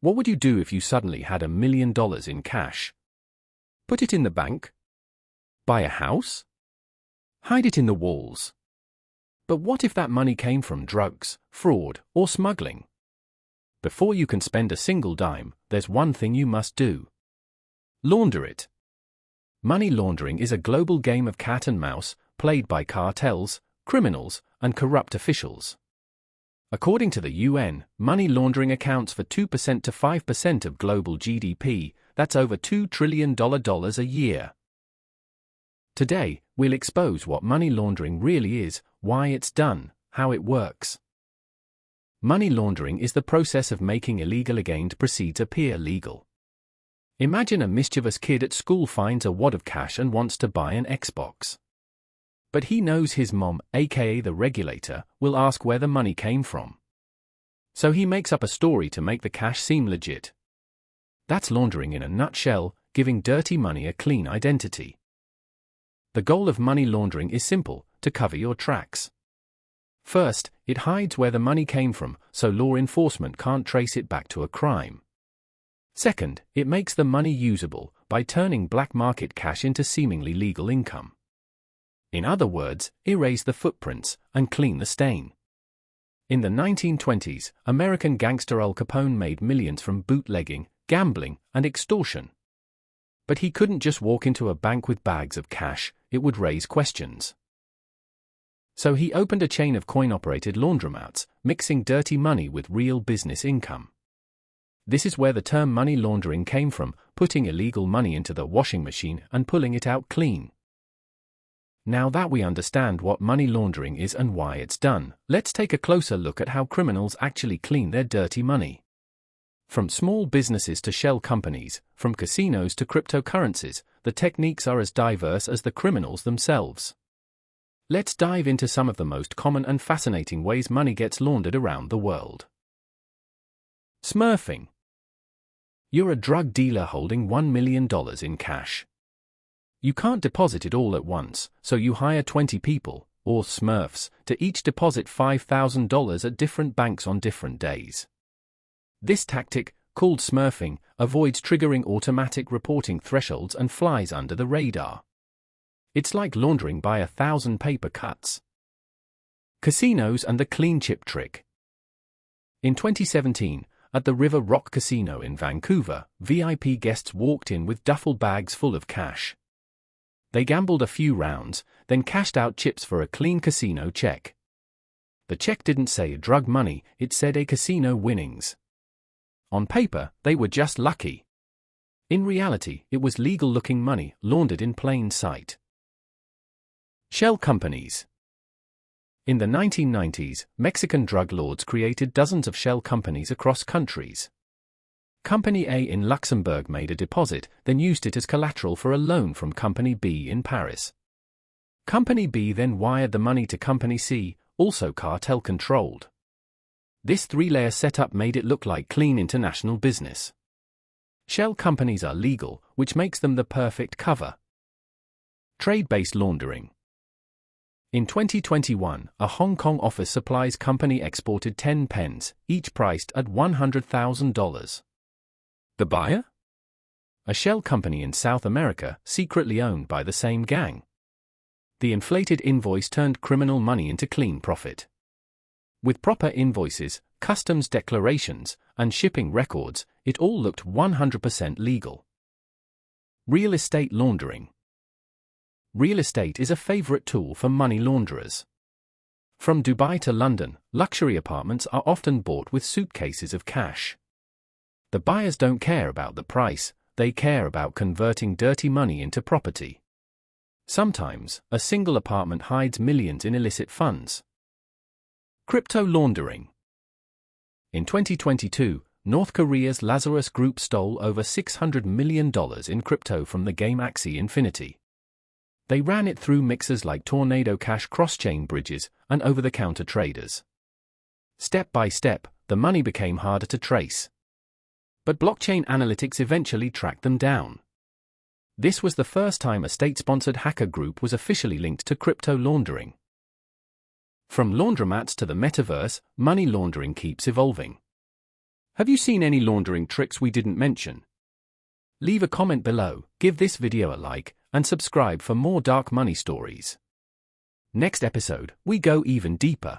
What would you do if you suddenly had $1 million in cash? Put it in the bank? Buy a house? Hide it in the walls? But what if that money came from drugs, fraud, or smuggling? Before you can spend a single dime, there's one thing you must do. Launder it. Money laundering is a global game of cat and mouse, played by cartels, criminals, and corrupt officials. According to the UN, money laundering accounts for 2% to 5% of global GDP, that's over $2 trillion a year. Today, we'll expose what money laundering really is, why it's done, how it works. Money laundering is the process of making illegal gained proceeds appear legal. Imagine a mischievous kid at school finds a wad of cash and wants to buy an Xbox. But he knows his mom, aka the regulator, will ask where the money came from. So he makes up a story to make the cash seem legit. That's laundering in a nutshell, giving dirty money a clean identity. The goal of money laundering is simple: to cover your tracks. First, it hides where the money came from, so law enforcement can't trace it back to a crime. Second, it makes the money usable by turning black market cash into seemingly legal income. In other words, erase the footprints and clean the stain. In the 1920s, American gangster Al Capone made millions from bootlegging, gambling, and extortion. But he couldn't just walk into a bank with bags of cash; it would raise questions. So he opened a chain of coin-operated laundromats, mixing dirty money with real business income. This is where the term money laundering came from, putting illegal money into the washing machine and pulling it out clean. Now that we understand what money laundering is and why it's done, let's take a closer look at how criminals actually clean their dirty money. From small businesses to shell companies, from casinos to cryptocurrencies, the techniques are as diverse as the criminals themselves. Let's dive into some of the most common and fascinating ways money gets laundered around the world. Smurfing. You're a drug dealer holding $1 million in cash. You can't deposit it all at once, so you hire 20 people, or Smurfs, to each deposit $5,000 at different banks on different days. This tactic, called smurfing, avoids triggering automatic reporting thresholds and flies under the radar. It's like laundering by 1,000 paper cuts. Casinos and the clean chip trick. In 2017, at the River Rock Casino in Vancouver, VIP guests walked in with duffel bags full of cash. They gambled a few rounds, then cashed out chips for a clean casino check. The check didn't say drug money, it said a casino winnings. On paper, they were just lucky. In reality, it was legal-looking money, laundered in plain sight. Shell companies. In the 1990s, Mexican drug lords created dozens of shell companies across countries. Company A in Luxembourg made a deposit, then used it as collateral for a loan from Company B in Paris. Company B then wired the money to Company C, also cartel-controlled. This three-layer setup made it look like clean international business. Shell companies are legal, which makes them the perfect cover. Trade-based laundering. In 2021, a Hong Kong office supplies company exported 10 pens, each priced at $100,000. The buyer? A shell company in South America, secretly owned by the same gang. The inflated invoice turned criminal money into clean profit. With proper invoices, customs declarations, and shipping records, it all looked 100% legal. Real estate laundering. Real estate is a favorite tool for money launderers. From Dubai to London, luxury apartments are often bought with suitcases of cash. The buyers don't care about the price, they care about converting dirty money into property. Sometimes, a single apartment hides millions in illicit funds. Crypto laundering. In 2022, North Korea's Lazarus Group stole over $600 million in crypto from the game Axie Infinity. They ran it through mixers like Tornado Cash cross-chain bridges and over-the-counter traders. Step by step, the money became harder to trace. But blockchain analytics eventually tracked them down. This was the first time a state-sponsored hacker group was officially linked to crypto laundering. From laundromats to the metaverse, money laundering keeps evolving. Have you seen any laundering tricks we didn't mention? Leave a comment below, give this video a like, and subscribe for more dark money stories. Next episode, we go even deeper.